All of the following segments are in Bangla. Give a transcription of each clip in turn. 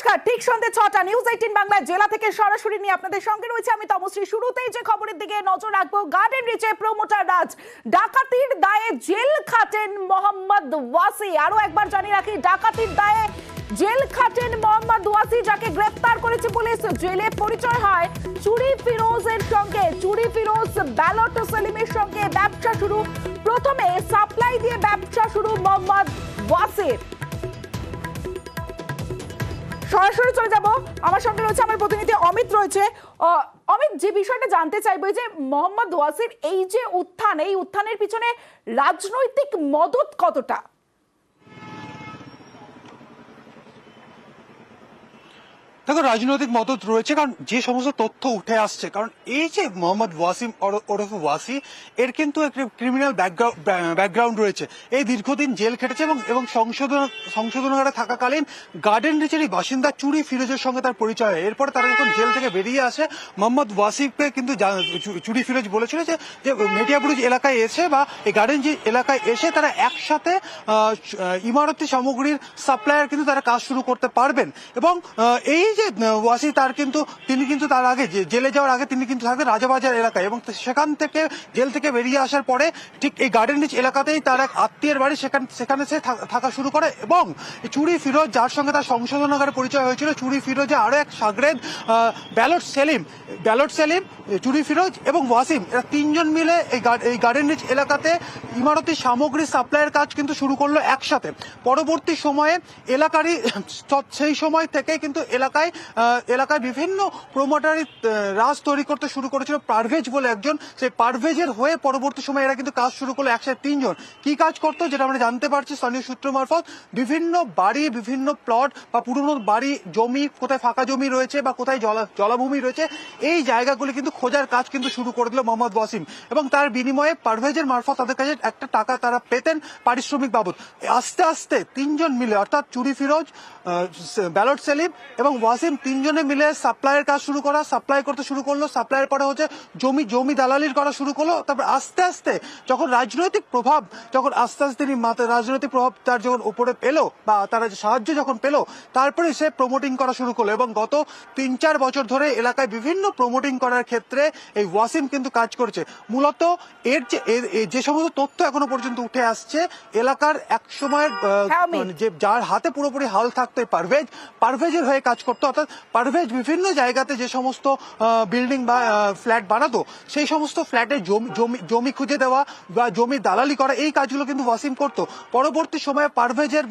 নমস্কার, ঠিক সন্ধ্যে 6টা নিউজ 18 বাংলা জেলা থেকে সরাসরি নিয়ে আপনাদের সঙ্গে রয়েছে আমি তমশ্রী। শুরুতেই যে খবরের দিকে নজর রাখবো, গার্ডেন রিচে প্রমোটার রাজ ডাকাতির দায়ে জেল খাটেন মোহাম্মদ ওয়াসি। আরো একবার জানিয়ে রাখি, ডাকাতির দায়ে জেল খাটেন মোহাম্মদ ওয়াসি, যাকে গ্রেফতার করেছে পুলিশ। জেলে পরিচয় হয় চুরি ফিরোজের সঙ্গে। চুরি ফিরোজ ব্যালট সেলিমের সঙ্গে ব্যবসা শুরু। প্রথমে সাপ্লাই দিয়ে ব্যবসা শুরু মোহাম্মদ ওয়াসির। সরাসরি চলে যাব, আমার সঙ্গে রয়েছে আমার প্রতিনিধি অমিত রয়েছে। অমিত, যে বিষয়টা জানতে চাইবো, যে মোহাম্মদ ওয়াসির এই যে উত্থান, এই উত্থানের পিছনে রাজনৈতিক মদত কতটা? দেখো, রাজনৈতিক মদত রয়েছে, কারণ যে সমস্ত তথ্য উঠে আসছে, কারণ এই যে মোহাম্মদ ওয়াসিম ওরফে ওয়াসি, এর কিন্তু একটা ক্রিমিনাল ব্যাকগ্রাউন্ড রয়েছে। এই দীর্ঘদিন জেল খেটেছে এবং সংশোধনাগারে থাকাকালীন গার্ডেন রিচেরই বাসিন্দা চুরি ফিরোজের সঙ্গে তার পরিচয় হয়। এরপরে তারা যখন জেল থেকে বেরিয়ে আসে, মোহাম্মদ ওয়াসিফকে কিন্তু চুরি ফিরোজ বলেছিল যে মেটিয়াবুরুজ এলাকায় এসে বা এই গার্ডেন রিচ এলাকায় এসে তারা একসাথে ইমারতি সামগ্রীর সাপ্লায়ার কিন্তু তারা কাজ শুরু করতে পারবেন। এবং এই যে ওয়াসি, তিনি কিন্তু তার আগে জেলে যাওয়ার আগে তিনি কিন্তু থাকতেন রাজাবাজার এলাকায়, এবং সেখান থেকে জেল থেকে বেরিয়ে আসার পরে ঠিক এই গার্ডেন রিচ এলাকাতেই তার এক আত্মীয়ের বাড়ি, সেখানে সে থাকা শুরু করে। এবং চুরি ফিরোজ, যার সঙ্গে তার সংশোধনাগারে পরিচয় হয়েছিল, চুরি ফিরোজে আরো এক সাগরেদ ব্যালট সেলিম, চুরি ফিরোজ এবং ওয়াসিম, এরা তিনজন মিলে এই গার্ডেন রিচ এলাকাতে ইমারতি সামগ্রী সাপ্লাইয়ের কাজ কিন্তু শুরু করলো একসাথে। পরবর্তী সময়ে এলাকারই সেই সময় থেকে কিন্তু এলাকায় বিভিন্ন প্রমোটারি রাজ তৈরি করতে শুরু করেছিল পারভেজ বলে একজন। সেই পারভেজের হয়ে পরবর্তী সময় এরা কিন্তু কাজ শুরু করলো একসাথে তিনজন। কি কাজ করতো, যেটা আমরা জানতে পারছি স্থানীয় সূত্র মারফত, বিভিন্ন বাড়ি, বিভিন্ন প্লট বা পুরনো বাড়ি, জমি, কোথায় ফাঁকা জমি রয়েছে বা কোথায় জলাভূমি রয়েছে, এই জায়গাগুলি কিন্তু খোঁজার কাজ কিন্তু শুরু করে দিল মোহাম্মদ ওয়াসিম। এবং তার বিনিময়ে পারভেজের মারফত তাদের কাছে একটা টাকা তারা পেতেন পারিশ্রমিক বাবদ। আস্তে আস্তে তিনজন মিলে, অর্থাৎ চুরি ফিরোজ, ব্যালট সেলিম এবং ওয়াসিম, তিনজনে মিলে সাপ্লাইয়ের কাজ শুরু সাপ্লাই করতে শুরু করলো। সাপ্লাইয়ের পরে হচ্ছে জমি দালালির করা শুরু করলো। তারপর আস্তে আস্তে যখন রাজনৈতিক প্রভাব তার যখন উপরে পেলো বা তারা সাহায্য যখন পেলো, তারপরে সে প্রমোটিং করা শুরু করলো। এবং গত 3-4 বছর ধরে এলাকায় বিভিন্ন প্রমোটিং করার ক্ষেত্রে এই ওয়াসিম কিন্তু কাজ করেছে। মূলত এর যে সমস্ত তথ্য এখনো পর্যন্ত উঠে আসছে, এলাকার এক সময়ের যে যার হাতে পুরোপুরি হাল থাকতো পারভেজের হয়ে কাজ করতো। অর্থাৎ পারভেজ বিভিন্ন জায়গাতে যে সমস্ত বিল্ডিং বা ফ্ল্যাট বানাতো, সেই সমস্ত ফ্ল্যাটে জমি খুঁজে দেওয়া বা জমি দালালি করা, এই কাজগুলো কিন্তু ওয়াসিম করতো। পরবর্তী সময়ে পারভেজের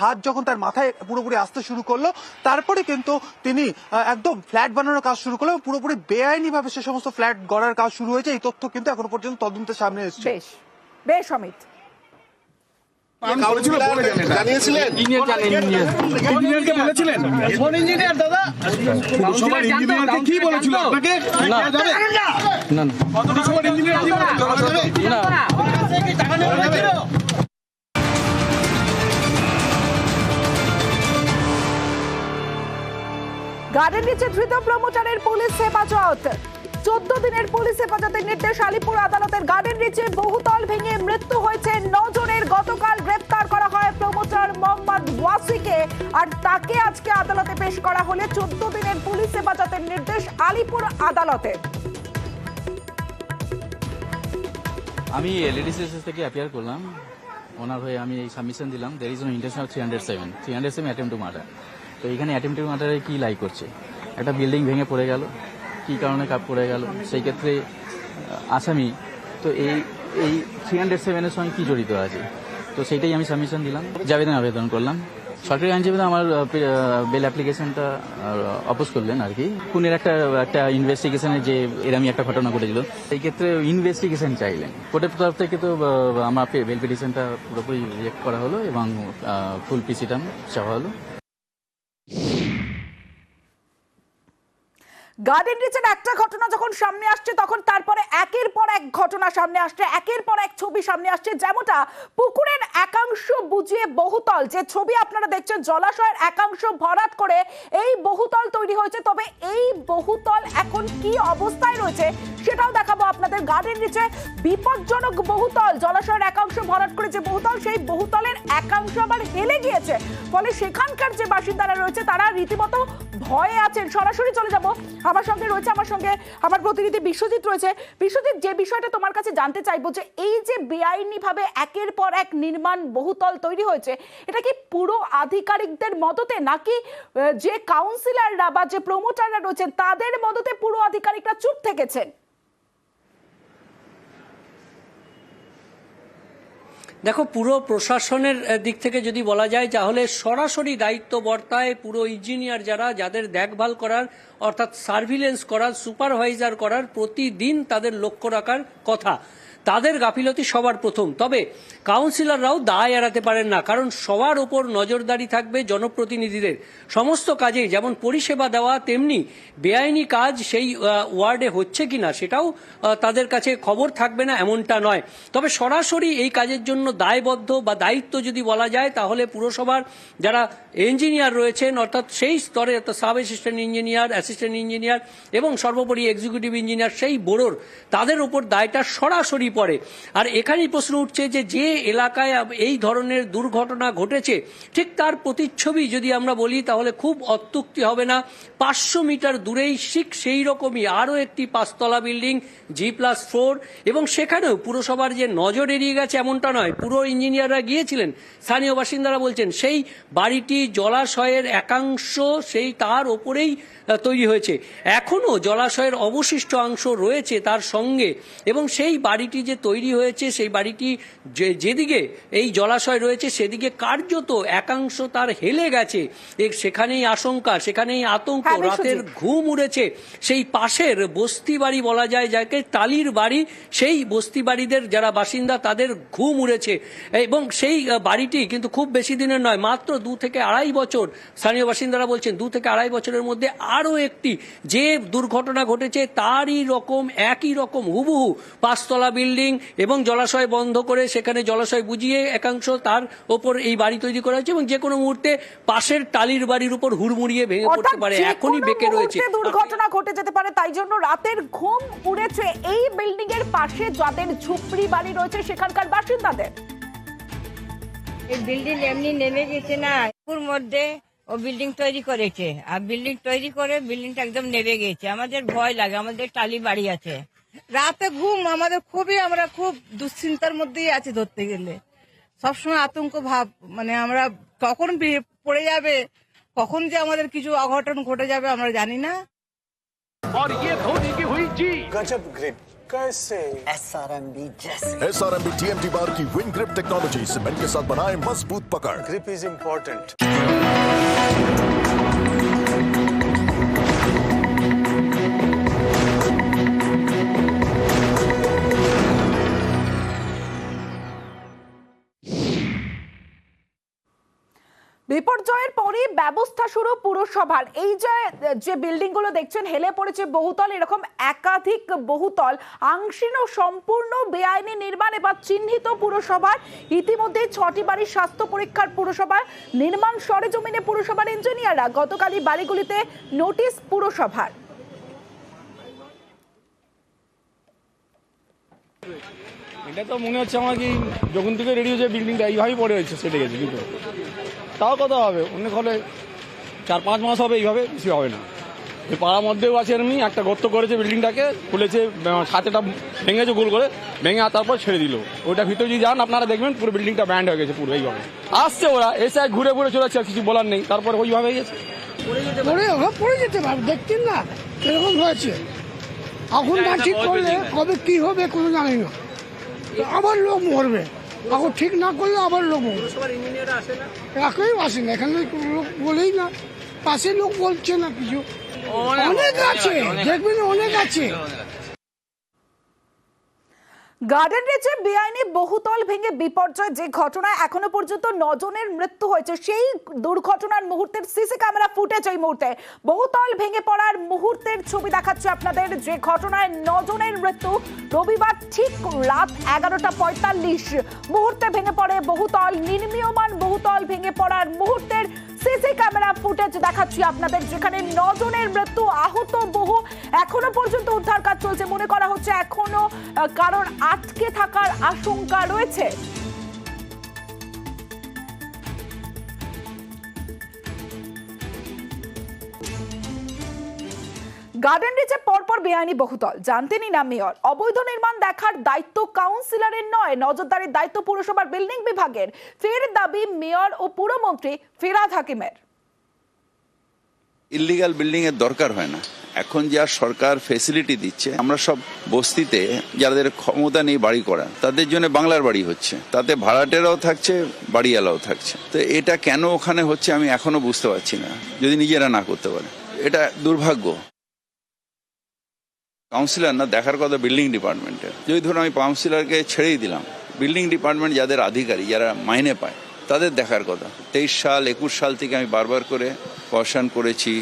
হাত যখন তার মাথায় পুরোপুরি আসতে শুরু করলো, তারপরে কিন্তু তিনি একদম ফ্ল্যাট বানানোর কাজ শুরু করলো। পুরোপুরি বেআইনি ভাবে সে সমস্ত ফ্ল্যাট গড়ার কাজ শুরু হয়েছে। এই তথ্য কিন্তু এখনো পর্যন্ত তদন্তের সামনে এসেছে। বেশ অমিত, কি বলেছিল আপনাকে? গার্ডেন রিচে ধৃত প্রমোটারের পুলিশ হেফাজত। 14 দিনের পুলিশ হেফাজতের নির্দেশ আলিপুর আদালতের। গার্ডেন রিচে বহুতল ভেঙে মৃত্যু হয়েছে 9 জনের। গতকাল গ্রেফতার করা হয় প্রমোটার মোহাম্মদ ওয়াসিকে, আর তাকে আজকে আদালতে পেশ করা হলে 14 দিনের পুলিশ হেফাজতের নির্দেশ আলিপুর আদালতে। আমি এলডিসিএস থেকে অ্যাপিয়ার করলাম, ওনার হয়ে আমি এই সাবমিশন দিলাম। There is no intention 307 attempt to murder. তো এখানে অ্যাটেম্প টু মার্ডারে কি লাই করছে, একটা বিল্ডিং ভেঙে পড়ে গেল, কি কারণে কাপ পড়ে গেল, সেই ক্ষেত্রে আসামি তো এই 307-এর সঙ্গে কি জড়িত আছে, তো সেইটাই আমি সাবমিশন দিলাম, জামিনের আবেদন করলাম। সরকারি আইনজীবী আমার বেল অ্যাপ্লিকেশনটা অপোজ করলেন আর কি। খুনের একটা ইনভেস্টিগেশনের যে এরকমই একটা ঘটনা ঘটেছিল, সেই ক্ষেত্রে ইনভেস্টিগেশন চাইলেন। কোর্টের তরফ থেকে তো আমার বেল পিটিশনটা পুরোপুরি রিজেক্ট করা হলো এবং ফুল পিসিটা চাওয়া হলো। গার্ডেন রিচের একটা ঘটনা যখন সামনে আসছে তখন তারপরে একের পর এক ঘটনা সামনে আসছে, একের পর এক ছবি সামনে আসছে। যেমনটা পুকুরের একাংশ বুঝিয়ে বহুতল, যে ছবি আপনারা দেখছেন, জলাশয়ের একাংশ ভরাট করে এই বহুতল তৈরি হয়েছে। তবে এই বহুতল এখন কি অবস্থায় রয়েছে সেটাও দেখাবো আপনাদের। গার্ডেন রিচে বিপজ্জনক বহুতল, জলাশয়ের একাংশ ভরাট করে যে বহুতল, সেই বহুতলের একাংশ আবার হেলে গিয়েছে। ফলে সেখানকার যে বাসিন্দারা রয়েছে তারা রীতিমতো ভয়ে আছেন। সরাসরি চলে যাব, আমার সঙ্গে রয়েছে আমার প্রতিনিধি বিশ্বজিৎ রয়েছে। বিশ্বজিৎ, যে বিষয়টা তোমার কাছে জানতে চাইবো, যে এই যে বেআইনি ভাবে একের পর এক নির্মাণ বহুতল তৈরি হয়েছে, এটা কি পুরো আধিকারিকদের মদতে, নাকি যে কাউন্সিলররা বা যে প্রমোটাররা রয়েছেন তাদের মদতে পুরো আধিকারিকরা চুপ থেকেছেন? দেখো, পুরো প্রশাসনের দিক থেকে যদি বলা যায় তাহলে সরাসরি দায়িত্ব বর্তায় পুরো ইঞ্জিনিয়ার যাদের দেখভাল করার, অর্থাৎ সার্ভিলেন্স করার, সুপারভাইজার করার, প্রতিদিন তাদের লক্ষ্য রাখার কথা। তাদের গাফিলতি সবার প্রথম। তবে কাউন্সিলররাও দায় এড়াতে পারেন না, কারণ সবার ওপর নজরদারি থাকবে জনপ্রতিনিধিদের। সমস্ত কাজেই যেমন পরিষেবা দেওয়া, তেমনি বেআইনি কাজ সেই ওয়ার্ডে হচ্ছে কিনা সেটাও তাদের কাছে খবর থাকবে না, এমনটা নয়। তবে সরাসরি এই কাজের জন্য দায়বদ্ধ বা দায়িত্ব যদি বলা যায় তাহলে পুরসভার যারা ইঞ্জিনিয়ার রয়েছেন, অর্থাৎ সেই স্তরে sub assistant engineer, assistant engineer এবং সর্বোপরি এক্সিকিউটিভ ইঞ্জিনিয়ার, সেই বোর্ডের তাদের উপর দায়টা সরাসরি পড়ে। আর এখানেই প্রশ্ন উঠছে যে এলাকায় এই ধরনের দুর্ঘটনা ঘটেছে, ঠিক তার প্রতিচ্ছবি যদি আমরা বলি তাহলে খুব অত্যুক্তি হবে না। 500 মিটার দূরেই ঠিক সেই রকমই আরও একটি 5তলা বিল্ডিং, G+4, এবং সেখানেও পুরসভার যে নজর এড়িয়ে গেছে এমনটা নয়, পুরো ইঞ্জিনিয়াররা গিয়েছিলেন। স্থানীয় বাসিন্দারা বলছেন সেই বাড়িটি জলাশয়ের একাংশ সেই তার ওপরেই তৈরি হয়েছে, এখনো জলাশয়ের অবশিষ্ট অংশ রয়েছে তার সঙ্গে, এবং সেই বাড়িটি যে তৈরি হয়েছে সেই বাড়িটি যেদিকে এই জলাশয় রয়েছে সেদিকে কার্যত একাংশ তার হেলে গেছে। সেখানেই আশঙ্কা, সেখানেই আতঙ্ক, রাতের ঘুম উড়েছে। সেই পাশের বস্তি বাড়ি বলা যায় যাকে, টালির বাড়ি, সেই বস্তি বাড়িদের যারা বাসিন্দা তাদের ঘুম উড়েছে। এবং সেই বাড়িটি কিন্তু খুব বেশি দিনের নয়, মাত্র 2 থেকে আড়াই বছর, স্থানীয় বাসিন্দারা বলছেন 2 থেকে আড়াই বছরের মধ্যে আরও একটি যে দুর্ঘটনা ঘটেছে তারই রকম, একই রকম হুবহু 5তলা বিল্ডিং এবং জলাশয় বন্ধ করে সেখানে জলাশয় বুঝিয়ে একাংশ তার ওপর এই বাড়ি তৈরি করা হয়েছে, এবং যে কোনো মুহূর্তে পাশের টালির বাড়ির উপর হুড়মুড়িয়ে ভেঙে পড়তে পারে, এখনই বেঁকে রয়েছে। দুর্ঘটনা ঘটে যেতে পারে, তাই জন্য রাতের ঘুম উড়েছে এই বিল্ডিং এর পাশে যাদের ঝুপড়ি বাড়ি রয়েছে সেখানকার বাসিন্দাদের। এই বিল্ডিং এমনি নেমে গেছে না, ওর মধ্যে ও বিল্ডিং তৈরি করেছে, আর বিল্ডিং তৈরি করে বিল্ডিংটা একদম নেমে গেছে। আমাদের ভয় লাগে, আমাদের টালি বাড়ি আছে। রাতে ঘুম আমাদের খুবই, আমরা খুব দুশ্চিন্তার মধ্যেই আছি ধরতে গেলে। সবসময় আতঙ্ক ভাব, মানে আমরা কখন পড়ে যাবে, কখন যে আমাদের কিছু অঘটন ঘটে যাবে আমরা জানি না। और ये धोनी की हुई जी गजब ग्रिप कैसे SRMB TMT बार की विन ग्रिप टेक्नोलॉजी सीमेंट के साथ बनाए मजबूत पकड़। Grip is important. বিপর্যয়ের পরই ব্যবস্থা শুরু পুরসভার। এই যে বিল্ডিং গুলো দেখছেন হেলে পড়েছে বহুতল, এরকম একাধিক বহুতল আংশিক ও সম্পূর্ণ বেআইনি নির্মাণ এবার চিহ্নিত পুরসভার। ইতিমধ্যে 6টি বাড়ির স্বাস্থ্য পরীক্ষার পুরসভার, নির্মাণ সরেজমিনে পুরসভার ইঞ্জিনিয়াররা। গতকালই বাড়িগুলিতে নোটিশ পুরসভার। এটা তো মনে হচ্ছে আমার কি যখন থেকে রেডি হয়েছে বিল্ডিংটা এইভাবেই পড়ে হয়েছে, সেটে গেছে। কিন্তু তাও কত হবে, অনেক হলে 4-5 মাস হবে, এইভাবে বেশি হবে না। এই পাড়ার মধ্যেও আছে এমনি একটা গর্ত করেছে, বিল্ডিংটাকে খুলেছে, ছাতেটা ভেঙেছে গোল করে, ভেঙে তারপর ছেড়ে দিল। ওইটা ভিতরে যদি যান আপনারা দেখবেন পুরো বিল্ডিংটা ব্যান্ড হয়ে গেছে পুরো এইভাবে। আসছে ওরা এসে ঘুরে ঘুরে চলে যাচ্ছে, কিছু বলার নেই, তারপরে ওইভাবে গেছে। পড়ে যেতে পারবে, দেখছেন না এরকম হয়েছে। এখন না ঠিক করলে কবে কি হবে কোনো জানি না, আবার লোক মরবে। এখন ঠিক না করলে আবার লোক মরবে। একই আসে না, এখানে লোক বলেই না, পাশে লোক বলছে না কিছু। অনেক আছে, দেখবেন অনেক আছে। গার্ডেন রিচে বেআইনি বহুতল ভেঙে বিপর্যয়, যে ঘটনায় এখনো পর্যন্ত 9 জনের মৃত্যু হয়েছে, সেই দুর্ঘটনার মুহূর্তের সিসি ক্যামেরা ফুটেজ এই মুহূর্তে বহুতল ভেঙে পড়ার মুহূর্তের ছবি দেখাচ্ছে আপনাদের। যে ঘটনায় 9 জনের মৃত্যু, রবিবার ঠিক রাত 11:45 মুহূর্তে ভেঙে পড়ে বহুতল। নির্মীয়মান বহুতল ভেঙে পড়ার মুহূর্তের সিসি ক্যামেরা ফুটেজ দেখাচ্ছি আপনাদের, যেখানে 9 জনের মৃত্যু, আহত বহু। এখনো পর্যন্ত উদ্ধার কাজ চলছে, মনে করা হচ্ছে এখনো কারণ আটকে থাকার আশঙ্কা রয়েছে। গার্ডেন রিচে পরপর বেআইনি বহুতল, জানতেনই না মেয়র। অবৈধ নির্মাণ দেখার দায়িত্ব কাউন্সিলরের নয়, নজরদারির দায়িত্ব পুরসভার বিল্ডিং বিভাগের। ফের দাবি মেয়র ও পুরমন্ত্রী ফিরহাদ হাকিমের। ইল্লিগাল বিল্ডিং এর দরকার হয় না, এখন যা সরকার ফেসিলিটি দিচ্ছে, আমরা সব বস্তিতে যাদের ক্ষমতা নেই বাড়ি করা, তাদের জন্য বাংলার বাড়ি হচ্ছে, তাতে ভাড়াটেরাও থাকছে, বাড়িওয়ালাও থাকছে। তো এটা কেন ওখানে হচ্ছে আমি এখনো বুঝতে পারছি না, যদি নিজেরা না করতে পারে। এটা দুর্ভাগ্য। কাউন্সিলর না, দেখার কথা বিল্ডিং ডিপার্টমেন্টের। যদি ধরুন আমি কাউন্সিলরকে ছেড়েই দিলাম, বিল্ডিং ডিপার্টমেন্ট যাদের আধিকারিক, যারা মাইনে পায়, তাদের দেখার কথা। 23 সাল 21 সাল থেকে আমি বারবার করে কোয়েশ্চন করেছি,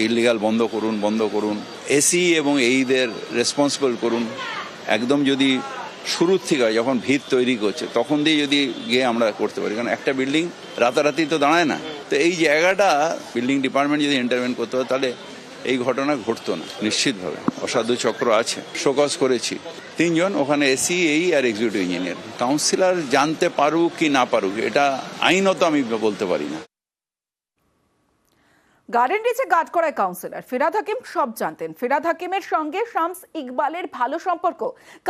ইলিগাল বন্ধ করুন, বন্ধ করুন, এসি এবং এইদের রেসপন্সিবল করুন। একদম যদি শুরুর থেকে যখন ভিত তৈরি করছে তখন দিয়ে যদি গিয়ে আমরা করতে পারি, কারণ একটা বিল্ডিং রাতারাতি তো দাঁড়ায় না। তো এই জায়গাটা বিল্ডিং ডিপার্টমেন্ট যদি ইন্টারভেন করতে হয়, তাহলে এই ঘটনা ঘটতো না। নিশ্চিতভাবে অসাধু চক্র আছে, শোকজ করেছি 3 জন ওখানে, এসি, এই আর এক্সিকিউটিভ ইঞ্জিনিয়ার। কাউন্সিলর জানতে পারুক কি না পারুক, এটা আইনত আমি বলতে পারি না। গার্ডেন রিচে গার্ড করায় কাউন্সিলর ফিরহাদ হাকিম সব জানতেন। ফিরহাদ হাকিমের সঙ্গে শামস ইকবালের ভালো সম্পর্ক।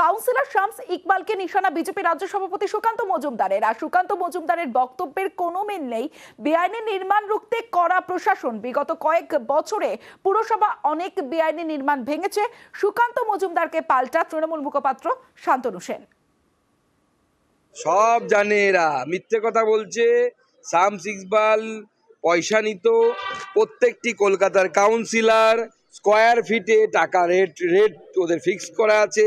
কাউন্সিলর শামস ইকবালকে নিশানা বিজেপি রাজ্য সভাপতি সুকান্ত মজুমদারের। আর সুকান্ত মজুমদারের বক্তব্যের কোনো মিল নেই বেআইনি নির্মাণ রুখতে করা প্রশাসন। বিগত কয়েক বছরে পুরসভা অনেক বেআইনি নির্মাণ ভেঙেছে। সুকান্ত মজুমদারকে পাল্টা তৃণমূল মুখপাত্র শান্তনু সেন। সব জানে এরা, মিথ্যে কথা বলছে। শামস ইকবাল পয়সা নিত, প্রত্যেকটি কলকাতার কাউন্সিলর স্কোয়ার ফিটে টাকা রেট ওদের ফিক্স করা আছে।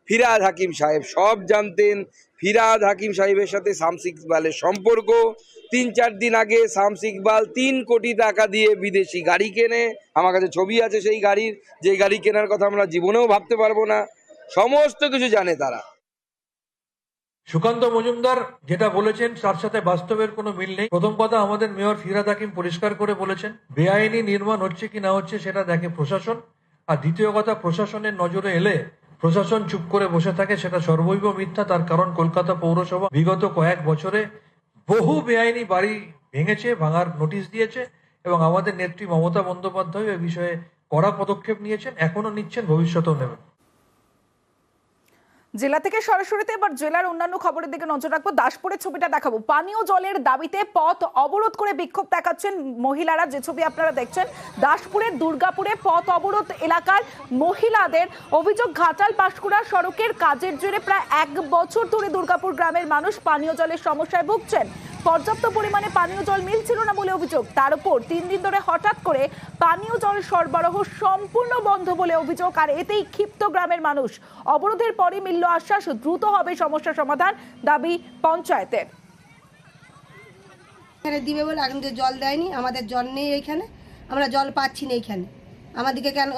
ফিরহাদ হাকিম সাহেব সব জানতেন। ফিরহাদ হাকিম সাহেবের সাথে শামস ইকবালের সম্পর্ক। 3-4 দিন আগে শামস ইকবাল 3 কোটি টাকা দিয়ে বিদেশি গাড়ি কেনে। আমার কাছে ছবি আছে সেই গাড়ির, যে গাড়ি কেনার কথা আমরা জীবনেও ভাবতে পারবো না। সমস্ত কিছু জানে তারা। সুকান্ত মজুমদার যেটা বলেছেন তার সাথে বাস্তবের কোনো মিল নেই। প্রথম কথা, আমাদের মেয়র ফিরহাদ হাকিম পরিষ্কার করে বলেছেন বেআইনি নির্মাণ হচ্ছে কি না হচ্ছে সেটা দেখে প্রশাসন। আর দ্বিতীয় কথা, প্রশাসনের নজরে এলে প্রশাসন চুপ করে বসে থাকে, সেটা সর্বৈব মিথ্যা। তার কারণ কলকাতা পৌরসভা বিগত কয়েক বছরে বহু বেআইনি বাড়ি ভেঙেছে, ভাঙার নোটিশ দিয়েছে, এবং আমাদের নেত্রী মমতা বন্দ্যোপাধ্যায় এ বিষয়ে কড়া পদক্ষেপ নিয়েছেন, এখনো নিচ্ছেন, ভবিষ্যতেও নেবেন। জেলা থেকে সরাসরিতে এবার জেলার অন্যান্য খবরের দিকে নজর রাখবো। দাসপুরের ছবিটা দেখাবো। পানীয় জলের দাবিতে পথ অবরোধ করে বিক্ষোভ দেখাচ্ছেন মহিলারা, যে ছবি আপনারা দেখছেন। দাসপুরের দুর্গাপুরে পথ অবরোধ এলাকার মহিলাদের অভিযোগ, ঘাটাল পাঁশকুড়া সড়কের কাজের জেরে প্রায় 1 বছর ধরে দুর্গাপুর গ্রামের মানুষ পানীয় জলের সমস্যায় ভুগছেন। পর্যাপ্ত পরিমাণে পানীয় জল মিলছিল না বলে অভিযোগ। তার উপর 3 দিন ধরে হঠাৎ করে পানীয় জল সরবরাহ সম্পূর্ণ বন্ধ বলে অভিযোগ। আর এতেই ক্ষিপ্ত গ্রামের মানুষ। অবরোধের পরে মিলল আশ্বাস, দ্রুত হবে সমস্যা সমাধান, দাবি পঞ্চায়েতের। এখানে দিবে বলে এখন যে জল দেয়নি, আমাদের জল নেই এইখানে, আমরা জল পাচ্ছি না এইখানে। আমাদেরকে কেন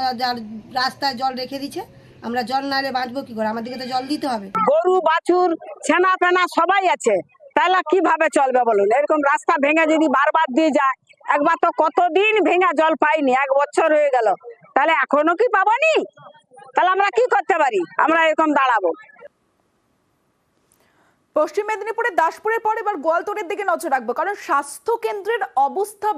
রাস্তায় জল রেখে দিচ্ছে, আমরা জল না এলে বাঁচবো কি করে? আমাদেরকে তো জল দিতে হবে। গরু বাছুর ছেনা পেনা সবাই আছে, তাহলে কিভাবে চলবে বলুন? এরকম রাস্তা ভেঙে যদি বারবার দিয়ে যায়, একবার তো কতদিন ভেঙে জল পাইনি, 1 বছর হয়ে গেল, তাহলে এখনো কি পাবনি? তাহলে আমরা কি করতে পারি? আমরা এরকম দাঁড়াবো। পশ্চিম মেদিনীপুরের দাসপুরের পর এবার গোয়ালতোড়ের দিকে নজর রাখবো, কারণ স্বাস্থ্য কেন্দ্রের অবস্থা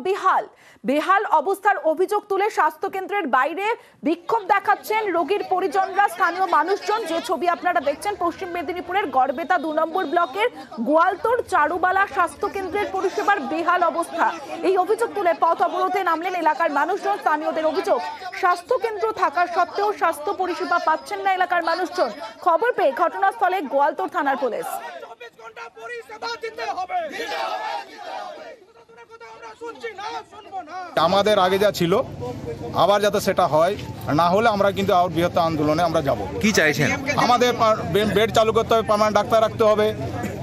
বেহাল অবস্থার অভিযোগ তুলে স্বাস্থ্য কেন্দ্রের বাইরে বিক্ষোভ দেখাচ্ছেন রোগীর পরিজনরা, স্থানীয় মানুষজন। যে ছবি আপনারা দেখছেন পশ্চিম মেদিনীপুরের গড়বেতা 2 নম্বর ব্লকের গোয়ালতোড় চারুবালা স্বাস্থ্য কেন্দ্রের পরিষেবার বেহাল অবস্থা। এই অভিযোগ তুলে পথ অবরোধে নামলেন এলাকার মানুষজন। স্থানীয়দের অভিযোগ, স্বাস্থ্য কেন্দ্র থাকার সত্ত্বেও স্বাস্থ্য পরিষেবা পাচ্ছেন না এলাকার মানুষজন। খবর পেয়ে ঘটনাস্থলে গোয়ালতোড় থানার পুলিশ। আমাদের আগে যা ছিল আবার যাতে সেটা হয়, না হলে আমরা কিন্তু আর বৃহত্তর আন্দোলনে আমরা যাব। কি চাইছেন? আমাদের বেড চালু করতে হবে, পার্মানেন্ট ডাক্তার রাখতে হবে,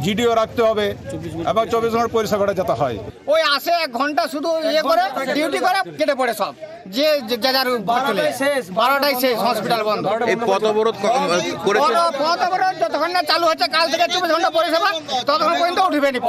জিডিও রাখতে হবে এবং 24 ঘন্টা পরিষেবাটা যাতে হয়। ওই আসে 1 ঘন্টা শুধু ইয়ে করে ডিউটি করে কেটে পড়ে সব, যে যার 12টায় শেষ, হসপিটাল বন্ধ। এই পথ অবরোধ করেছে, পথ অবরোধ যতক্ষণ না চালু হচ্ছে, কাল থেকে 24 ঘন্টা পরিষেবা, ততক্ষণ পর্যন্ত উঠবেনি।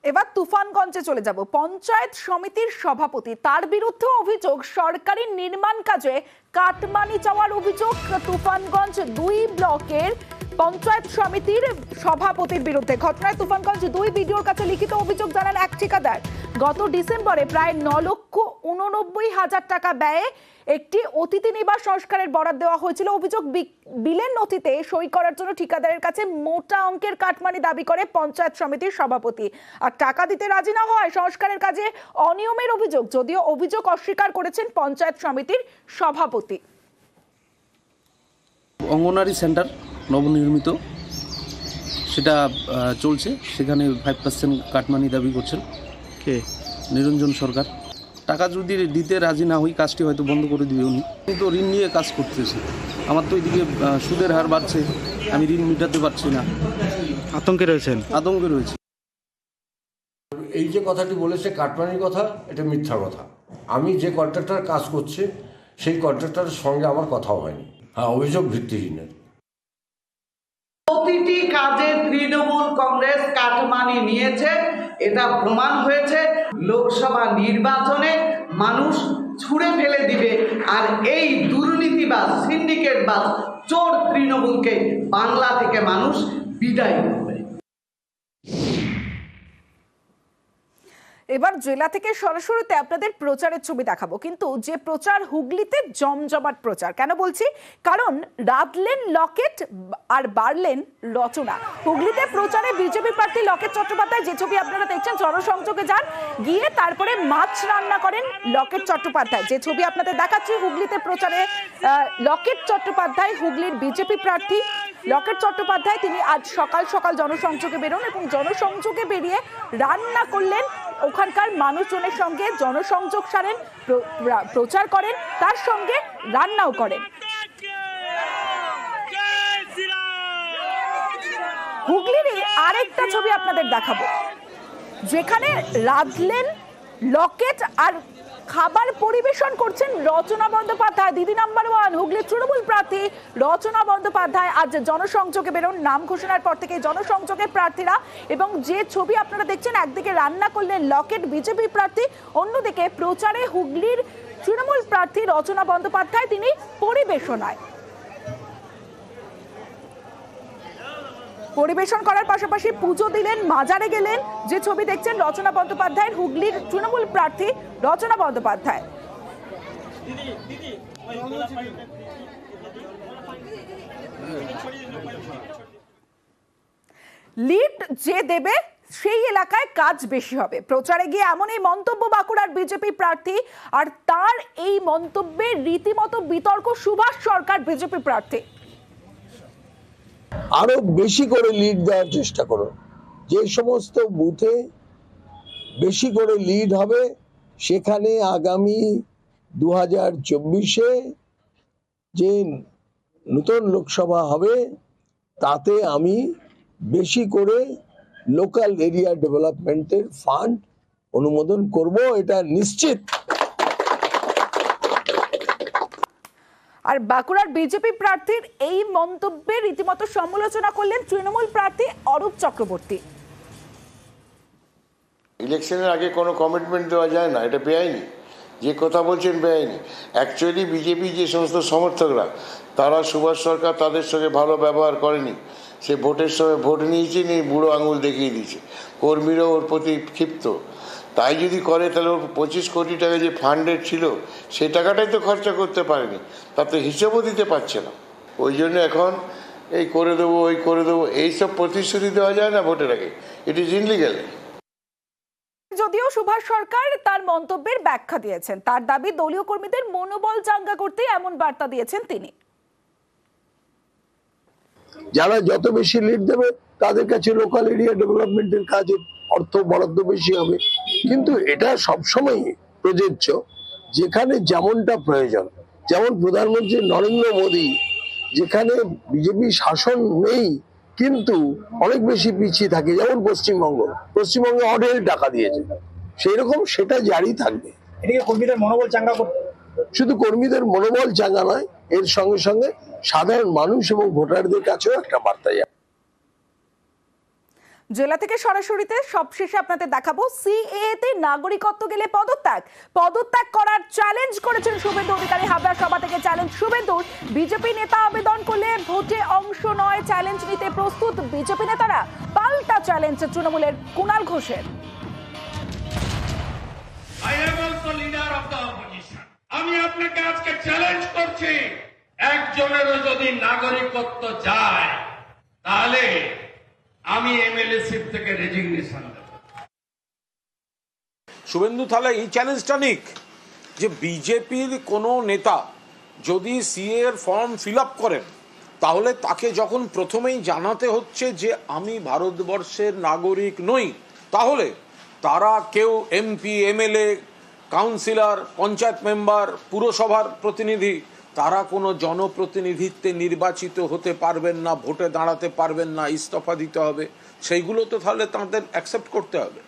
এবার তুফানগঞ্জে চলে যাব। পঞ্চায়েত সমিতির সভাপতি, তার বিরুদ্ধে অভিযোগ সরকারি নির্মাণ কাজে কাটমানি চাওয়ার অভিযোগ তুফানগঞ্জ 2 ব্লকের পঞ্চায়েত সমিতির সভাপতির বিরুদ্ধে। ঘটনায় তুফানগঞ্জ 2 বিডিওর কাছে লিখিত অভিযোগ জানান এক ঠিকাদার। গত ডিসেম্বরে প্রায় 9,89,000 টাকা ব্যয়ে একটি অতিথি নিবাস সংস্কারের বরাদ দেওয়া হয়েছিল। অভিযোগ বিলের নথিতে সই করার জন্য ঠিকাদারের কাছে মোটা অঙ্কের কাটমানি দাবি করে পঞ্চায়েত সমিতির সভাপতি, আর টাকা দিতে রাজি না হয় সংস্কারের কাজে অনিয়মের অভিযোগ, যদিও অভিযোগ অস্বীকার করেছেন পঞ্চায়েত সমিতির সভাপতি। অঙ্গনারী সেন্টার নবনির্মিত, সেটা চলছে, সেখানে 5% কাটমানি দাবি করছেন কে? নিরঞ্জন সরকার। টাকা যদি দিতে রাজি না হই কাজটি হয়তো বন্ধ করে দিবে উনি, কিন্তু ঋণ নিয়ে কাজ করতেছে। আমার তো এদিকে সুদের হার বাড়ছে, আমি ঋণ মেটাতে পারছি না, আতঙ্কে রয়েছেন? আতঙ্কে রয়েছে। এই যে কথাটি বলেছে কাটমানির কথা, এটা মিথ্যা কথা। আমি যে কন্ট্রাক্টর কাজ করছে সেই কন্ট্রাক্টরের সঙ্গে আমার কথাও হয়নি। হ্যাঁ, অভিযোগ ভিত্তিহীন। প্রতিটি কাজে তৃণমূল কংগ্রেস কাটমানি নিয়েছে, এটা প্রমাণ হয়েছে। লোকসভা নির্বাচনে মানুষ ছুঁড়ে ফেলে দিবে, আর এই দুর্নীতিবাজ, সিন্ডিকেটবাজ, চোর তৃণমূলকে বাংলা থেকে মানুষ বিদায় করবে। এবার জেলা থেকে সরাসরিতে আপনাদের প্রচারের ছবি দেখাবো, কিন্তু যে প্রচার হুগলিতে জমজমাট প্রচার। কেন বলছি? কারণ রাধলেন লকেট আর বাড়লেন রচনা। হুগলিতে প্রচারে বিজেপি প্রার্থী লকেট চট্টোপাধ্যায়, যে ছবি আপনারা দেখছেন, জনসংযোগে যান, গিয়ে তারপরে মাছ রান্না করেন লকেট চট্টোপাধ্যায়। যে ছবি আপনাদের দেখাচ্ছি, হুগলিতে প্রচারে লকেট চট্টোপাধ্যায়, হুগলির বিজেপি প্রার্থী লকেট চট্টোপাধ্যায়, তিনি আজ সকাল সকাল জনসংযোগে বেরোন এবং জনসংযোগে বেরিয়ে রান্না করলেন, ওখানকার মানুষজনের সঙ্গে জনসংযোগ সারেন, প্রচার করেন, তার সঙ্গে রান্নাও করেন। হুগলির আরেকটা ছবি আপনাদের দেখাবো, যেখানে রাধলেন লকেট আর খাবার পরিবেশন করছেন রচনা বন্দ্যোপাধ্যায়, দিদি নাম্বার 1 হুগলির তৃণমূল প্রার্থী রচনা বন্দ্যোপাধ্যায়। আজ জনসংযোগে বেরোন, নাম ঘোষণার পর থেকে জনসংযোগের প্রার্থীরা। এবং যে ছবি আপনারা দেখছেন, একদিকে রান্না করলেন লকেট বিজেপি প্রার্থী, অন্যদিকে প্রচারে হুগলির তৃণমূল প্রার্থী রচনা বন্দ্যোপাধ্যায়, তিনি পরিবেশনায়। পরিবেশন করার পাশাপাশি পুজো দিলেন, মাজারে গেলেন। যে ছবি দেখছেন রচনা বন্দ্যোপাধ্যায়ের, হুগলির তৃণমূল প্রার্থী রচনা বন্দ্যোপাধ্যায়। লিড যে দেবে সেই এলাকায় কাজ বেশি হবে, প্রচারে গিয়ে এমনই মন্তব্য বাঁকুড়ার বিজেপি প্রার্থী। আর তার এই মন্তব্যে রীতিমতো বিতর্ক সুভাষ সরকার, বিজেপি প্রার্থী। আরো বেশি করে লিড দেওয়ার চেষ্টা করো, যে সমস্ত বুথে বেশি করে লিড হবে সেখানে আগামী 2024-এ যে নতুন লোকসভা হবে তাতে আমি বেশি করে লোকাল এরিয়া ডেভেলপমেন্টের ফান্ড অনুমোদন করব, এটা নিশ্চিত। আর বাঁকুড়ার বিজেপি প্রার্থীর এই মন্তব্যে রীতিমতো সমালোচনা করলেন তৃণমূল প্রার্থী অরূপ চক্রবর্তী। ইলেকশনের আগে কোনো কমিটমেন্ট দেওয়া যায় না, এটা বেআইনি। যে কথা বলছেন বেআইনি। অ্যাকচুয়ালি বিজেপি যে সমস্ত সমর্থকরা, তারা সুভাষ সরকার তাদের সঙ্গে ভালো ব্যবহার করেনি। সে ভোটের সময় ভোট নিয়েছে, নিয়ে বুড়ো আঙুল দেখিয়ে দিয়েছে। কর্মীরাও ওর প্রতি ক্ষিপ্ত। তাই যদি করে তাহলে ওর 25 কোটি টাকা যে ফান্ডের ছিল সেই টাকাটাই তো খরচা করতে পারেনি, তাতে হিসেবও দিতে পারছে না। ওই জন্য এখন এই করে দেবো, ওই করে দেবো, এইসব প্রতিশ্রুতি দেওয়া যায় না ভোটের আগে, ইট ইজ ইনলিগ্যাল। যদিও সুভাষ সরকার তার মন্তব্যের ব্যাখ্যা দিয়েছেন, তার দাবি দলীয় কর্মীদের মনোবল চাঙ্গা করতে এমন বার্তা দিয়েছেন তিনি। যারা যত বেশি লিড দেবে তাদের কাছে লোকাল এরিয়া ডেভেলপমেন্টের কাজে অর্থ বরাদ্দ বেশি হবে, কিন্তু এটা সবসময় প্রযোজ্য যেখানে যেমনটা প্রয়োজন। যেমন প্রধানমন্ত্রী নরেন্দ্র মোদী যেখানে বিজেপি শাসন নেই কিন্তু অনেক বেশি পিছিয়ে থাকে, যেমন পশ্চিমবঙ্গে অঢেল টাকা দিয়েছে, সেই রকম সেটা জারি থাকবে। এদিকে কর্মীদের মনোবল চাঙ্গা করতে, শুধু কর্মীদের মনোবল চাঙ্গা নয়, এর সঙ্গে সঙ্গে সাধারণ মানুষ এবং ভোটারদের কাছেও একটা বার্তা যায়। জেলা থেকে সরাসরিতে সবশেষে আপনাদের দেখাবো সিএএ তে নাগরিকত্ব গেলে পদত্যাগ করার চ্যালেঞ্জ করেছেন শুভেন্দু অধিকারী। হাবড়া সভা থেকে চ্যালেঞ্জ শুভেন্দুর। বিজেপি নেতা আবেদন করলে ভোটে অংশ নয়, চ্যালেঞ্জ নিতে প্রস্তুত বিজেপি নেতারা। পাল্টা চ্যালেঞ্জ তৃণমূলের কুণাল ঘোষের। আমি আপনাকে আজকে চ্যালেঞ্জ করছি, একজনেরও যদি নাগরিকত্ব যায় তাহলে আমি এমএলএ সিট থেকে রেজিগনেশন দেব। শুভেন্দু তাহলে এই চ্যালেঞ্জটা নিক যে বিজেপির কোনো নেতা যদি সিএ এর ফর্ম ফিল আপ করেন তাহলে তাকে যখন প্রথমেই জানাতে হচ্ছে যে আমি ভারতবর্ষের নাগরিক নই, তাহলে তারা কেউ MP, MLA, councillor, panchayat member, পুরসভার প্রতিনিধি, তারা কোনো জনপ্রতিনিধিত্বে নির্বাচিত হতে পারবেন না, ভোটে দাঁড়াতে পারবেন না, ইস্তফা দিতে হবে। সেইগুলো তো তাহলে তাদের অ্যাকসেপ্ট করতে হবে।